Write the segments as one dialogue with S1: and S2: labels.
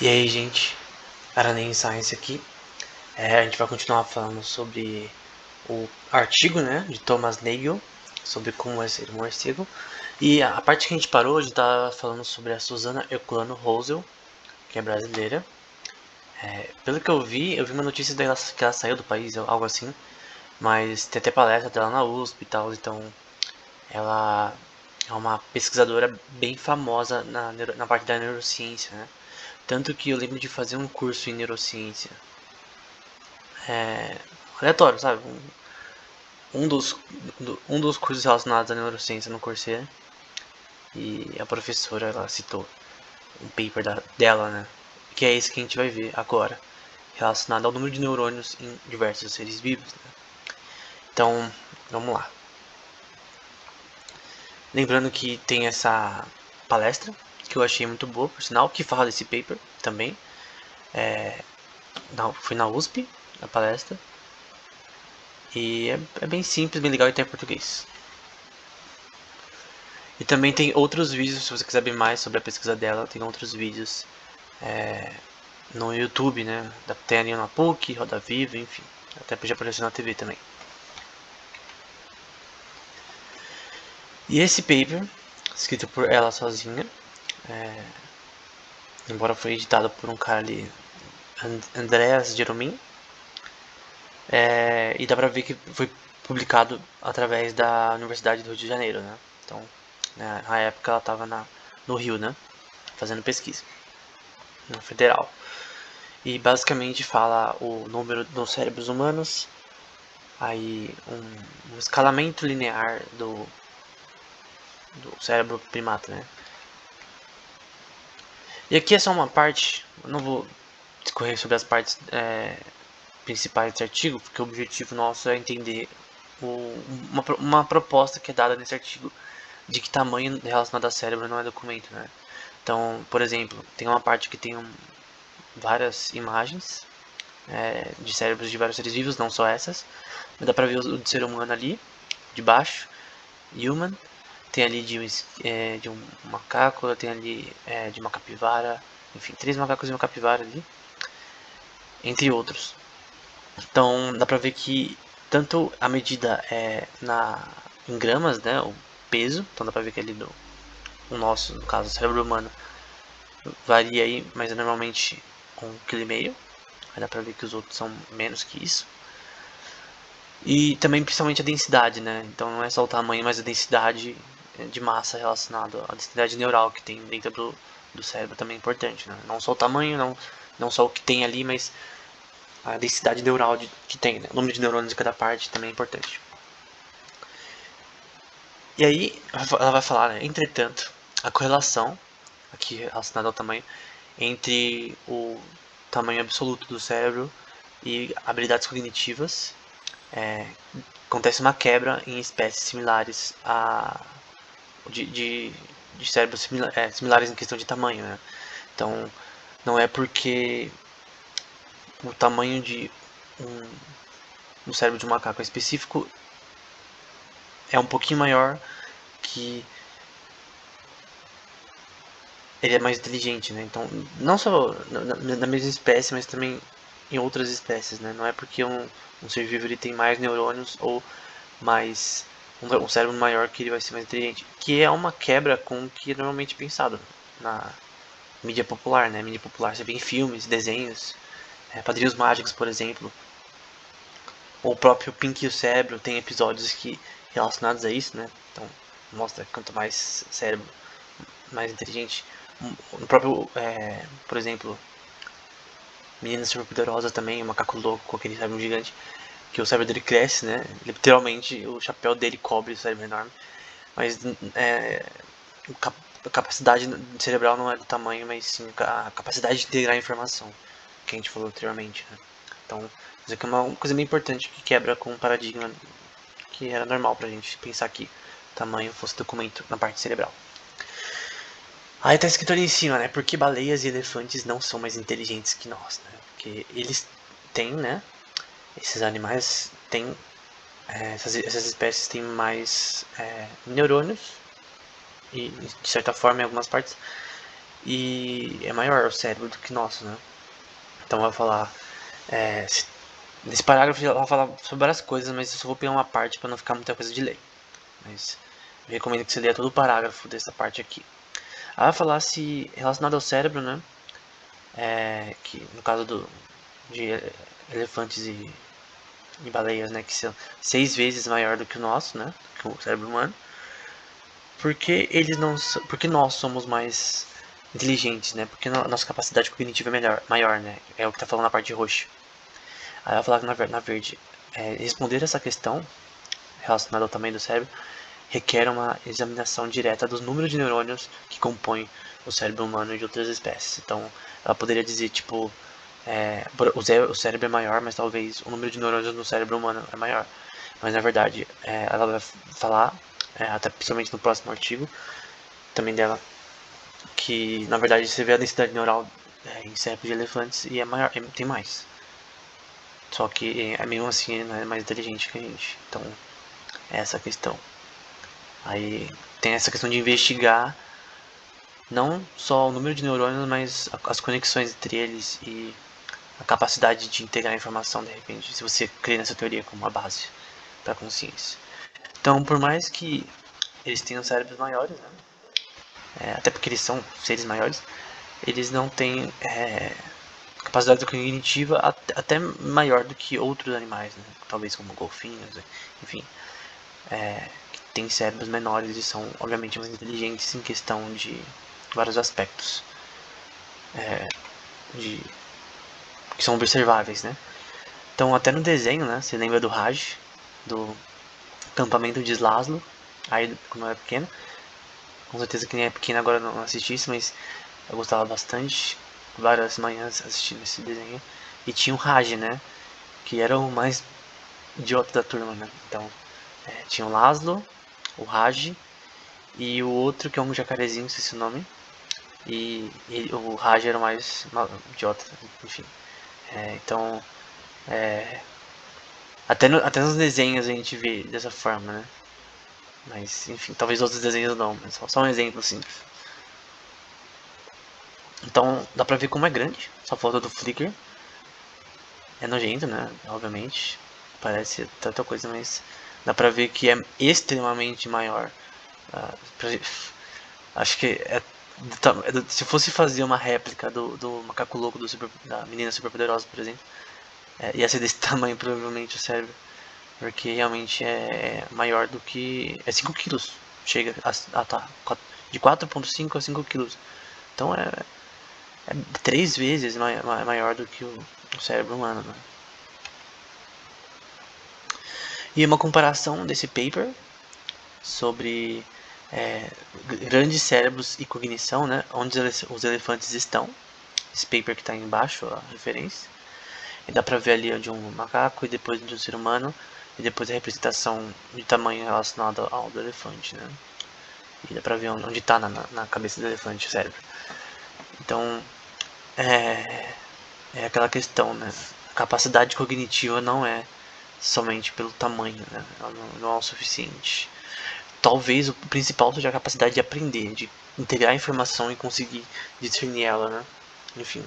S1: E aí, gente, Araném Science aqui. A gente vai continuar falando sobre o artigo, né, de Thomas Nagel, sobre como é ser um morcego. E a parte que a gente parou, a gente tá falando sobre a Susana Herculano Rosel, que é brasileira. Pelo que eu vi uma notícia dela que ela saiu do país, algo assim. Mas tem até palestra dela na USP e tal, então ela é uma pesquisadora bem famosa na parte da neurociência, né? Tanto que eu lembro de fazer um curso em neurociência aleatório, sabe? Um dos, um dos cursos relacionados à neurociência no Coursera. E a professora ela citou um paper dela, né? Que é esse que a gente vai ver agora, relacionado ao número de neurônios em diversos seres vivos. Né? Então, vamos lá. Lembrando que tem essa palestra, que eu achei muito boa, por sinal, que fala desse paper também. Foi na USP, a palestra. E é bem simples, bem legal e tem em português. E também tem outros vídeos, se você quiser saber mais sobre a pesquisa dela, tem outros vídeos no YouTube, né? Tem ali na PUC, Roda Viva, enfim. Até já apareceu na TV também. E esse paper, escrito por ela sozinha, embora foi editado por um cara ali, Andreas Jeromin, e dá pra ver que foi publicado através da Universidade do Rio de Janeiro, né? Então, na época ela estava no Rio, né? Fazendo pesquisa, na Federal. E basicamente fala o número dos cérebros humanos, aí um escalamento linear do cérebro primata, né? E aqui é só uma parte, eu não vou discorrer sobre as partes principais desse artigo, porque o objetivo nosso é entender uma proposta que é dada nesse artigo de que tamanho relacionado a cérebro não é documento, né? Então, por exemplo, tem uma parte que tem várias imagens de cérebros de vários seres vivos, não só essas. Mas dá pra ver o do ser humano ali, de baixo, human. Tem ali de um macaco, tem ali de uma capivara. Enfim, 3 macacos e uma capivara ali, entre outros. Então dá pra ver que tanto a medida em gramas, né, o peso, então dá pra ver que ali o nosso, no caso o cérebro humano, varia aí, mas é normalmente 1,5 kg. Aí dá pra ver que os outros são menos que isso. E também principalmente a densidade, né? Então não é só o tamanho, mas a densidade de massa relacionada à densidade neural que tem dentro do cérebro também é importante, né? Não só o tamanho, não só o que tem ali, mas a densidade neural que tem, né? O número de neurônios de cada parte também é importante. E aí ela vai falar, né? Entretanto, a correlação, aqui relacionada ao tamanho, entre o tamanho absoluto do cérebro e habilidades cognitivas acontece uma quebra em espécies similares de cérebros similares em questão de tamanho, né? Então, não é porque o tamanho de um cérebro de um macaco específico é um pouquinho maior que ele é mais inteligente, né? Então, não só na mesma espécie, mas também em outras espécies, né? Não é porque um ser vivo ele tem mais neurônios ou mais um cérebro maior que ele vai ser mais inteligente, que é uma quebra com o que é normalmente pensado na mídia popular, né? Mídia popular você vê em filmes, desenhos, Padrinhos Mágicos, por exemplo, ou o próprio Pink e o Cérebro tem episódios que relacionados a isso, né? Então mostra que quanto mais cérebro, mais inteligente. No próprio, por exemplo, Meninas Superpoderosas também, o Macaco Louco com aquele cérebro gigante, que o cérebro dele cresce, né? Literalmente o chapéu dele cobre o cérebro enorme. Mas a capacidade cerebral não é do tamanho, mas sim a capacidade de integrar a informação, que a gente falou anteriormente. Né? Então, isso aqui é uma coisa bem importante que quebra com um paradigma que era normal pra gente pensar que tamanho fosse documento na parte cerebral. Aí tá escrito ali em cima, né? Porque baleias e elefantes não são mais inteligentes que nós, né? Porque eles têm, né? Esses animais têm essas espécies têm mais neurônios e de certa forma em algumas partes e é maior o cérebro do que nosso, né? Então vai falar, nesse parágrafo ela vai falar sobre várias coisas, mas eu só vou pegar uma parte para não ficar muita coisa de lei. Mas eu recomendo que você leia todo o parágrafo dessa parte aqui. Ela vai falar se relacionado ao cérebro, né? Que no caso de elefantes e baleias, né? Que são 6 vezes maior do que o nosso, né? Que o cérebro humano. Porque nós somos mais inteligentes, né? Porque a nossa capacidade cognitiva é maior, né? É o que tá falando na parte roxa. Aí ela vai falar que na verde, responder essa questão relacionada ao tamanho do cérebro requer uma examinação direta dos números de neurônios que compõem o cérebro humano e de outras espécies. Então, ela poderia dizer, tipo, o cérebro é maior, mas talvez o número de neurônios no cérebro humano é maior. Mas, na verdade, ela vai falar, até principalmente no próximo artigo, também dela, que, na verdade, você vê a densidade neural em cérebro de elefantes e é maior, tem mais. Só que, mesmo assim, ele não é mais inteligente que a gente. Então, é essa a questão. Aí tem essa questão de investigar não só o número de neurônios, mas as conexões entre eles e a capacidade de integrar a informação, de repente, se você crê nessa teoria como uma base para a consciência. Então, por mais que eles tenham cérebros maiores, né? Até porque eles são seres maiores, eles não têm capacidade cognitiva até maior do que outros animais, né? Talvez como golfinhos, enfim, que têm cérebros menores e são obviamente mais inteligentes em questão de vários aspectos que são observáveis, né? Então até no desenho, né? Você lembra do Raj, do acampamento de Slaslo, aí quando eu era pequeno. Com certeza que nem é pequeno agora não assistisse, mas eu gostava bastante. Várias manhãs assistindo esse desenho. E tinha o Raj, né? Que era o mais idiota da turma, né? Então tinha o Laszlo, o Raj e o outro que é um jacarezinho, não sei se é o nome. E o Raj era o mais idiota, enfim. Então, até nos desenhos a gente vê dessa forma, né? Mas, enfim, talvez outros desenhos não, mas só um exemplo simples. Então, dá pra ver como é grande, só falta do Flickr. É nojento, né? Obviamente. Parece tanta coisa, mas dá pra ver que é extremamente maior. Acho que se fosse fazer uma réplica do macaco louco da menina super poderosa, por exemplo, ia ser desse tamanho provavelmente o cérebro. Porque realmente é maior do que. É 5 quilos. Chega a tá. De 4,5 a 5 quilos. Então é 3 vezes maior do que o cérebro humano, né? E uma comparação desse paper sobre grandes cérebros e cognição, né? Onde os elefantes estão. Esse paper que está embaixo, a referência. E dá pra ver ali de um macaco e depois de um ser humano. E depois a representação de tamanho relacionado ao do elefante, né? E dá pra ver onde tá na cabeça do elefante o cérebro. Então, é aquela questão, né? A capacidade cognitiva não é somente pelo tamanho, né? Ela não é o suficiente. Talvez o principal seja a capacidade de aprender, de integrar a informação e conseguir discernir ela, né? Enfim,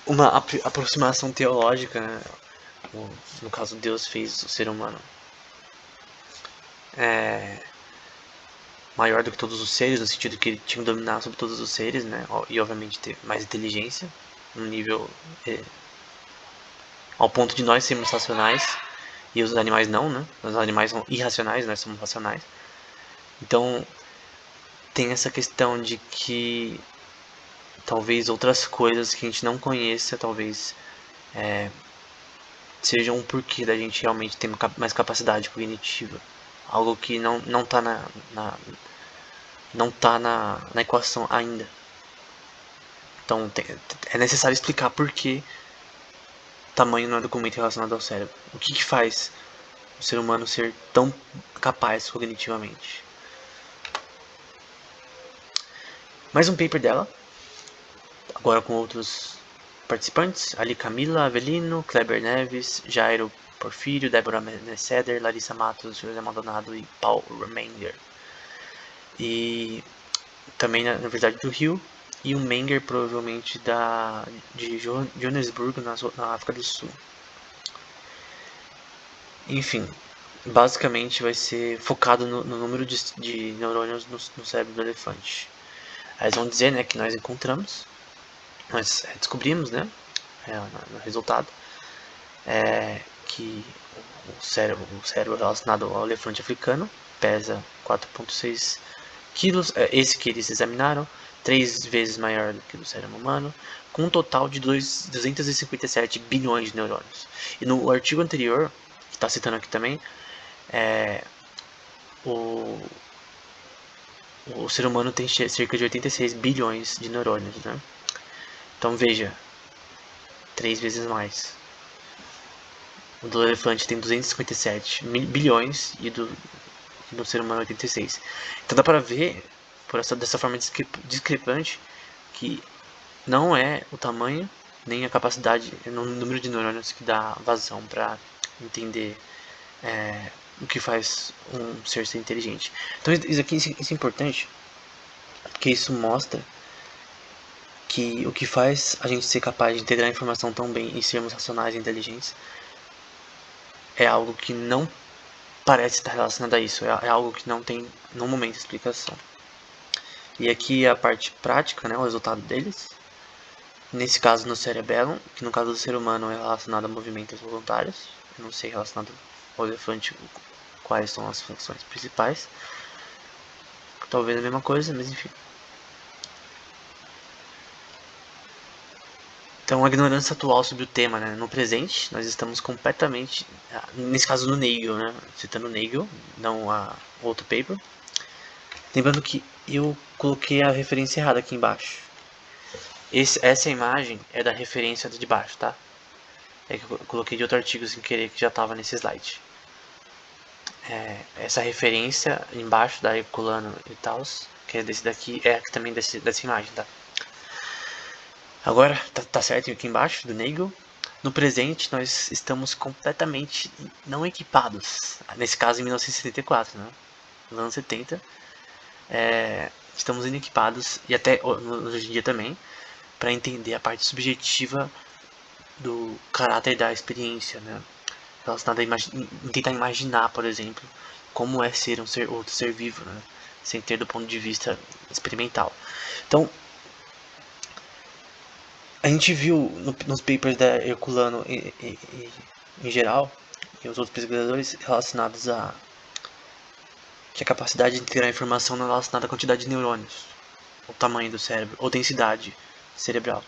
S1: uma aproximação teológica, né? No caso, Deus fez o ser humano maior do que todos os seres, no sentido que ele tinha que dominar sobre todos os seres, né? E obviamente ter mais inteligência, um nível ao ponto de nós sermos racionais e os animais não, né? Os animais são irracionais, nós somos racionais. Então tem essa questão de que talvez outras coisas que a gente não conheça, talvez sejam um porquê da gente realmente ter mais capacidade cognitiva. Algo que não tá não tá na equação ainda. Então é necessário explicar por que tamanho não é documento relacionado ao cérebro. O que faz o ser humano ser tão capaz cognitivamente. Mais um paper dela, agora com outros participantes, ali Camila Avelino, Kleber Neves, Jairo Porfírio, Débora Messeder, Larissa Matos, José Maldonado e Paul Remainder. E também na Universidade do Rio, e o Menger provavelmente de Johannesburg, na África do Sul. Enfim, basicamente vai ser focado no número de neurônios no cérebro do elefante. Aí eles vão dizer, né, que nós encontramos, nós descobrimos, né, no resultado, que o cérebro relacionado ao elefante africano pesa 4,6 quilos, esse que eles examinaram, 3 vezes maior do que o cérebro humano, com um total de 257 bilhões de neurônios. E no artigo anterior, que está citando aqui também, o ser humano tem cerca de 86 bilhões de neurônios, né? Então veja, 3 vezes mais. O do elefante tem 257 bilhões e do ser humano 86. Então dá para ver, dessa forma discrepante, que não é o tamanho nem a capacidade, no número de neurônios que dá vazão para entender o que faz um ser inteligente. Então isso é importante, porque isso mostra que o que faz a gente ser capaz de integrar a informação tão bem e sermos racionais e inteligentes é algo que não parece estar relacionado a isso, é algo que não tem no momento explicação. E aqui a parte prática, né, o resultado deles. Nesse caso no cerebelo, que no caso do ser humano é relacionado a movimentos voluntários. Eu não sei relacionado ao elefante quais são as funções principais. Talvez a mesma coisa, mas enfim. Então, a ignorância atual sobre o tema, né? No presente, nós estamos completamente, nesse caso no Nagel, né? Citando o Nagel, não a outro paper. Lembrando que eu coloquei a referência errada aqui embaixo. Essa imagem é da referência de baixo, tá? É que eu coloquei de outro artigo sem querer que já estava nesse slide. Essa referência embaixo da Herculano e tal, que é desse daqui, é também dessa imagem, tá? Agora, tá certo aqui embaixo do Nagel. No presente, nós estamos completamente não equipados. Nesse caso, em 1974, né? Nos anos 70. Estamos inequipados, e até hoje em dia também, para entender a parte subjetiva do caráter da experiência, né? Relacionada a tentar imaginar, por exemplo, como é ser outro ser vivo, né? Sem ter do ponto de vista experimental. Então, a gente viu nos papers da Herculano em geral, e os outros pesquisadores, relacionados a que a capacidade de integrar informação não é relacionada à quantidade de neurônios, o tamanho do cérebro, ou densidade cerebral,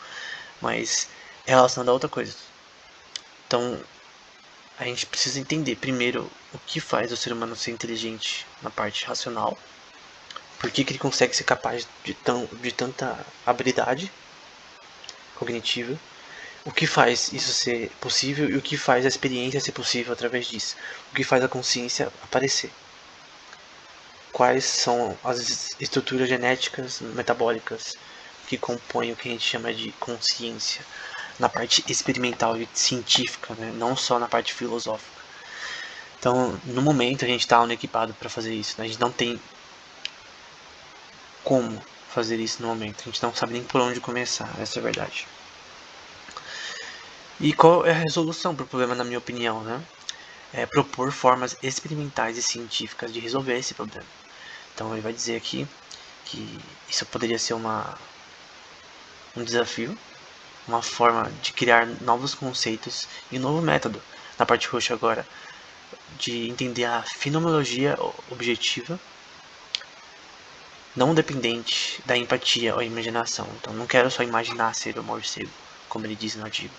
S1: mas é relacionada a outra coisa. Então, a gente precisa entender primeiro o que faz o ser humano ser inteligente na parte racional, por que ele consegue ser capaz de tanta habilidade cognitiva, o que faz isso ser possível e o que faz a experiência ser possível através disso, o que faz a consciência aparecer. Quais são as estruturas genéticas, metabólicas que compõem o que a gente chama de consciência na parte experimental e científica, né? Não só na parte filosófica. Então, no momento a gente está inequipado para fazer isso, né? A gente não tem como fazer isso no momento, a gente não sabe nem por onde começar, essa é a verdade. E qual é a resolução para o problema, na minha opinião, né? É propor formas experimentais e científicas de resolver esse problema. Então ele vai dizer aqui que isso poderia ser um desafio, uma forma de criar novos conceitos e um novo método, na parte roxa agora, de entender a fenomenologia objetiva, não dependente da empatia ou imaginação. Então não quero só imaginar ser o morcego, como ele diz no artigo.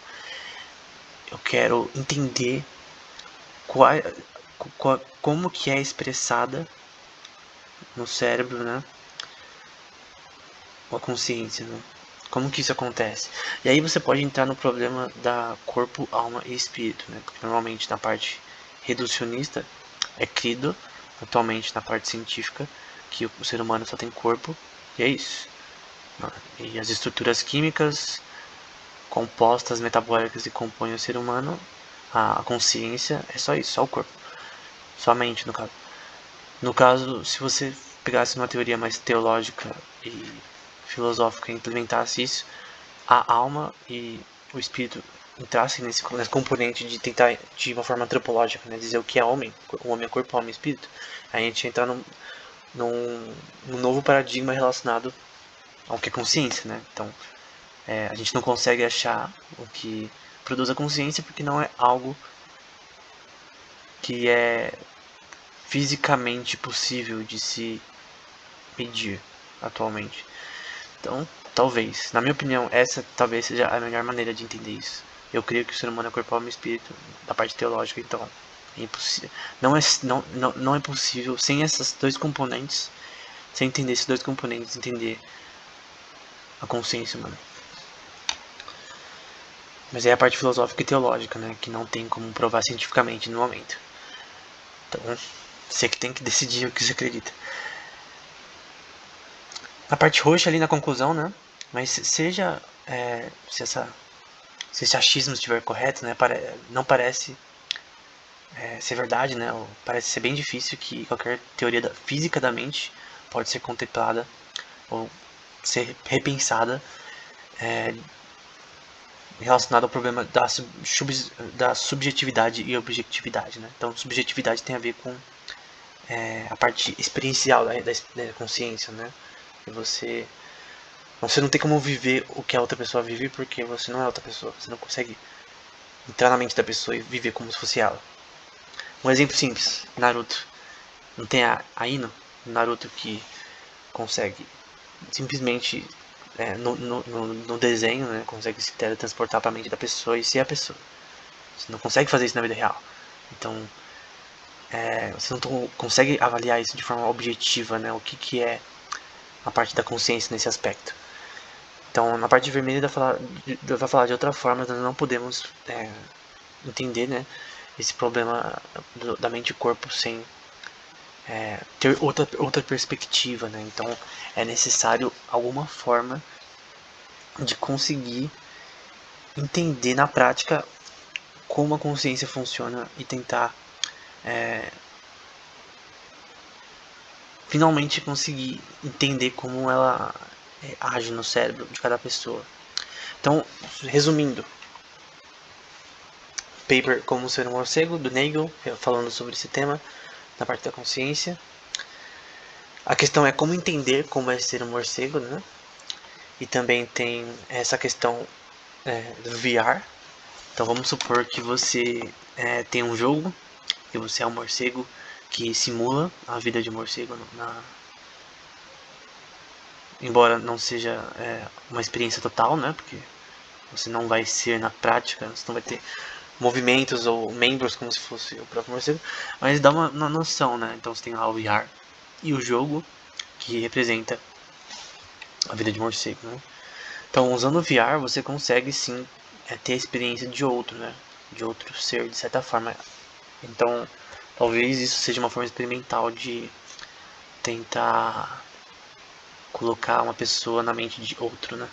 S1: Eu quero entender como que é expressada no cérebro, né, a consciência, né? Como que isso acontece? E aí você pode entrar no problema da corpo, alma e espírito, né? Porque normalmente na parte reducionista é crido, atualmente na parte científica, que o ser humano só tem corpo e é isso. E as estruturas químicas compostas metabólicas que compõem o ser humano, a consciência é só isso, só o corpo, só a mente no caso. No caso, se você pegasse uma teoria mais teológica e filosófica e implementasse isso, a alma e o espírito entrassem nesse componente de tentar, de uma forma antropológica, né, dizer o que é homem, o homem é corpo, o homem é espírito, a gente entra num novo paradigma relacionado ao que é consciência, né? Então, a gente não consegue achar o que produz a consciência porque não é algo que é fisicamente possível de se medir atualmente. Então, talvez, na minha opinião, essa talvez seja a melhor maneira de entender isso. Eu creio que o ser humano é corpo, alma e espírito, da parte teológica, então é impossível. Não é possível sem esses dois componentes, sem entender esses dois componentes, entender a consciência humana. Mas é a parte filosófica e teológica, né, que não tem como provar cientificamente no momento. Então, você que tem que decidir o que você acredita. A parte roxa ali na conclusão, né, mas seja se esse achismo estiver correto, né, não parece ser verdade, né, ou parece ser bem difícil que qualquer teoria da física da mente pode ser contemplada ou ser repensada relacionado ao problema da subjetividade e objetividade, né? Então, subjetividade tem a ver com a parte experiencial da consciência, né? E você não tem como viver o que a outra pessoa vive porque você não é outra pessoa. Você não consegue entrar na mente da pessoa e viver como se fosse ela. Um exemplo simples, Naruto. Não tem a Ino, Naruto, que consegue simplesmente no desenho, né, consegue se teletransportar para a mente da pessoa e ser a pessoa. Você não consegue fazer isso na vida real. Então, você não consegue avaliar isso de forma objetiva, né, o que é a parte da consciência nesse aspecto. Então, na parte vermelha vai falar de outra forma, nós não podemos entender, né, esse problema da mente e corpo sem ter outra perspectiva, né? Então, é necessário alguma forma de conseguir entender na prática como a consciência funciona e tentar finalmente conseguir entender como ela age no cérebro de cada pessoa. Então, resumindo, paper Como Ser um Morcego, do Nagel, falando sobre esse tema na parte da consciência. A questão é como entender como é ser um morcego, né? E também tem essa questão do VR. Então vamos supor que você tem um jogo e você é um morcego que simula a vida de morcego, embora não seja uma experiência total, né? Porque você não vai ser na prática, você não vai ter movimentos ou membros como se fosse o próprio morcego, mas dá uma noção, né? Então você tem lá o VR e o jogo que representa a vida de morcego, né? Então usando o VR você consegue sim ter a experiência de outro, né? De outro ser, de certa forma. Então talvez isso seja uma forma experimental de tentar colocar uma pessoa na mente de outro, né?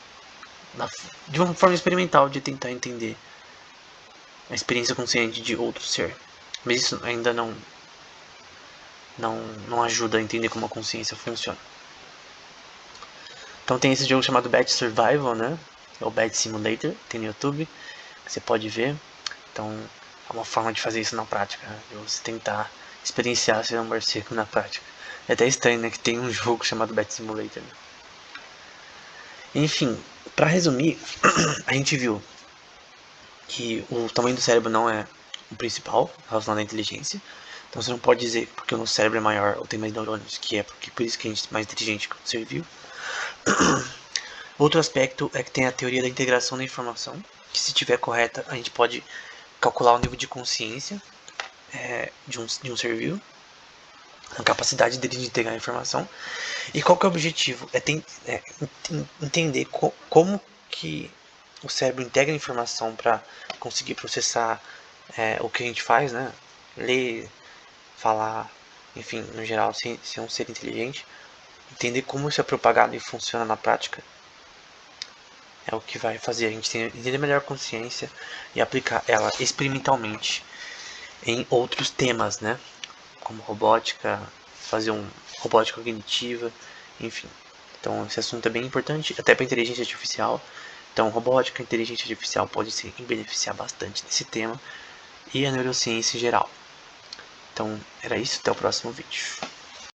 S1: De uma forma experimental de tentar entender a experiência consciente de outro ser. Mas isso ainda não ajuda a entender como a consciência funciona. Então tem esse jogo chamado Bad Survival, né? É o Bad Simulator, tem no YouTube, que você pode ver. Então é uma forma de fazer isso na prática, né? De você tentar experienciar ser um morcego na prática. É até estranho, né? Que tem um jogo chamado Bad Simulator. Né? Enfim, para resumir, a gente viu que o tamanho do cérebro não é o principal relacionado à inteligência. Então você não pode dizer porque o nosso cérebro é maior ou tem mais neurônios, que é porque por isso que a gente é mais inteligente que o ser vivo. Outro aspecto é que tem a teoria da integração da informação, que se estiver correta a gente pode calcular o nível de consciência de um ser vivo, a capacidade dele de integrar a informação. E qual que é o objetivo? Entender como que o cérebro integra a informação para conseguir processar o que a gente faz, né? Ler, falar, enfim, no geral, ser um ser inteligente. Entender como isso é propagado e funciona na prática é o que vai fazer a gente entender melhor a consciência e aplicar ela experimentalmente em outros temas, né? Como robótica, fazer um robótica cognitiva, enfim. Então esse assunto é bem importante, até para inteligência artificial. Então robótica, inteligência artificial pode se beneficiar bastante desse tema e a neurociência em geral. Então era isso, até o próximo vídeo.